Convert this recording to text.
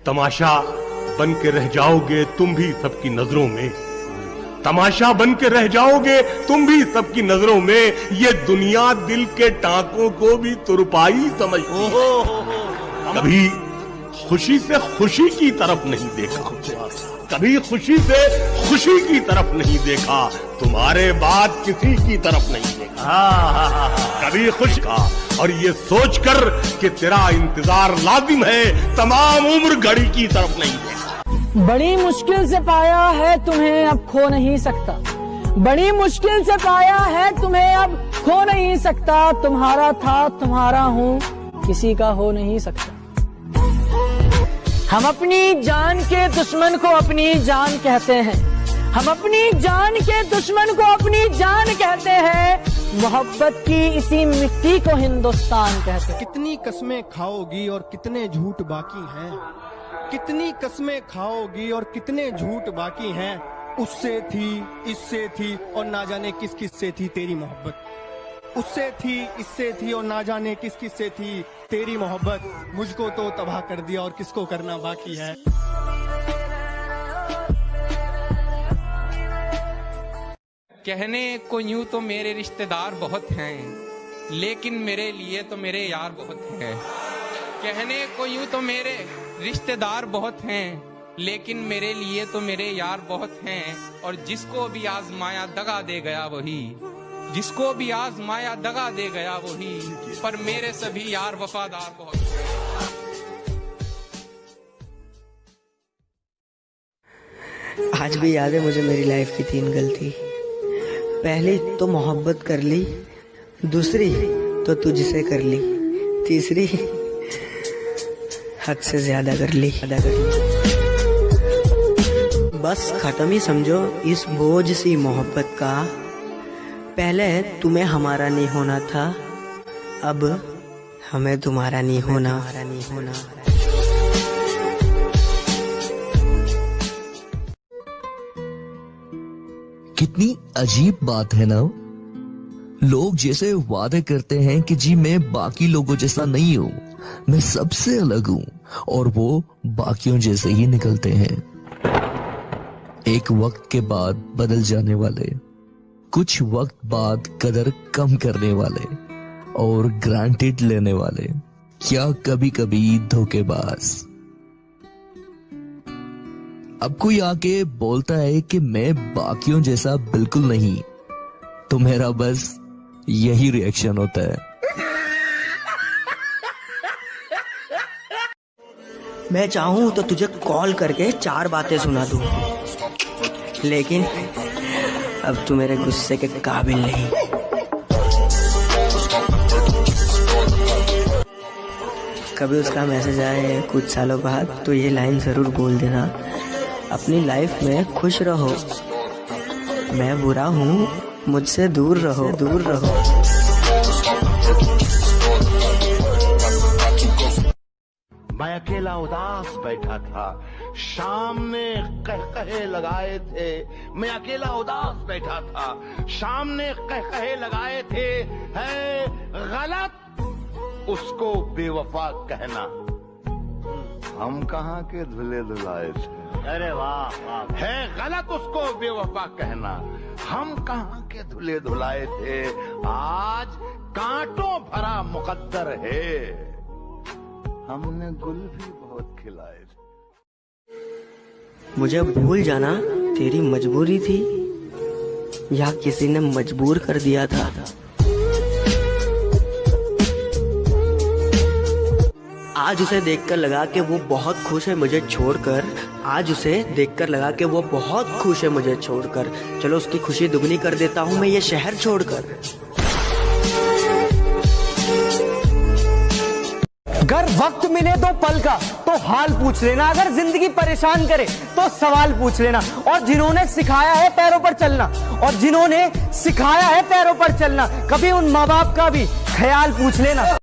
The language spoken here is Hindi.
तमाशा बन के रह जाओगे तुम भी सबकी नजरों में, तमाशा बन के रह जाओगे तुम भी सबकी नजरों में। ये दुनिया दिल के टांकों को भी तुरपाई समझती है। कभी खुशी से खुशी की तरफ नहीं देखा, कभी खुशी से खुशी की तरफ नहीं देखा, तुम्हारे बाद किसी की तरफ नहीं देखा। कभी खुश का और ये सोचकर कि तेरा इंतजार लाजिम है, तमाम उम्र घड़ी की तरफ नहीं देखा। बड़ी मुश्किल से पाया है तुम्हें, अब खो नहीं सकता। बड़ी मुश्किल से पाया है तुम्हें, अब खो नहीं सकता। तुम्हारा था तुम्हारा हूँ, किसी का हो नहीं सकता। हम अपनी जान के दुश्मन को अपनी जान कहते हैं, हम अपनी जान के दुश्मन को अपनी जान कहते हैं। मोहब्बत की इसी मिट्टी को हिंदुस्तान कहते हैं। कितनी कस्में खाओगी और कितने झूठ बाकी हैं, कितनी कस्में खाओगी और कितने झूठ बाकी हैं। उससे थी, इससे थी और ना जाने किस किस से थी तेरी मोहब्बत। उससे थी, इससे थी और ना जाने किस किस से थी तेरी मोहब्बत। मुझको तो तबाह कर दिया और किसको करना बाकी है। कहने को यूं तो मेरे रिश्तेदार बहुत हैं, लेकिन मेरे लिए तो मेरे यार बहुत हैं। कहने को यूं तो मेरे रिश्तेदार बहुत हैं, लेकिन मेरे लिए तो मेरे यार बहुत हैं। और जिसको भी आजमाया दगा दे गया वही, जिसको भी आजमाया दगा दे गया वही, पर मेरे सभी यार वफादार बहुत हैं। आज भी याद है मुझे मेरी लाइफ की 3 गलती। पहली तो मोहब्बत कर ली, दूसरी तो तुझसे कर ली, तीसरी हद से ज्यादा कर ली। बस खत्म ही समझो इस बोझ सी मोहब्बत का। पहले तुम्हें हमारा नहीं होना था, अब हमें तुम्हारा नहीं होना। कितनी अजीब बात है ना। लोग जैसे वादे करते हैं कि जी मैं बाकी लोगों जैसा नहीं हूँ, मैं सबसे अलग हूँ, और वो बाकियों जैसे ही निकलते हैं। एक वक्त के बाद बदल जाने वाले, कुछ वक्त बाद कदर कम करने वाले और ग्रांटेड लेने वाले, क्या कभी कभी धोखेबाज। अब कोई आके बोलता है कि मैं बाकियों जैसा बिल्कुल नहीं, तो मेरा बस यही रिएक्शन होता है। मैं चाहूं तो तुझे कॉल करके 4 बातें सुना दूं, लेकिन अब तू मेरे गुस्से के काबिल नहीं। कभी उसका मैसेज आए कुछ सालों बाद तो ये लाइन जरूर बोल देना, अपनी लाइफ में खुश रहो, मैं बुरा हूँ, मुझसे दूर रहो, दूर रहो। मैं अकेला उदास बैठा था, शाम ने कहकहे लगाए थे। मैं अकेला उदास बैठा था, शाम ने कहकहे लगाए थे। है गलत उसको बेवफा कहना, हम कहाँ के धुले धुलाए थे। अरे वाह वाह। है गलत उसको बेवफा कहना, हम कहाँ के धुले धुलाए थे। आज कांटों भरा मुकद्दर है, हमने गुल भी बहुत खिलाए थे। मुझे भूल जाना तेरी मजबूरी थी या किसी ने मजबूर कर दिया था। आज उसे देखकर लगा कि वो बहुत खुश है मुझे छोड़कर, आज उसे देखकर लगा कि वो बहुत खुश है मुझे छोड़कर। चलो उसकी खुशी दुगनी कर देता हूँ मैं ये शहर छोड़कर। अगर वक्त मिले तो पल का तो हाल पूछ लेना, अगर जिंदगी परेशान करे तो सवाल पूछ लेना। और जिन्होंने सिखाया है पैरों पर चलना, और जिन्होंने सिखाया है पैरों पर चलना, कभी उन माँ बाप का भी ख्याल पूछ लेना।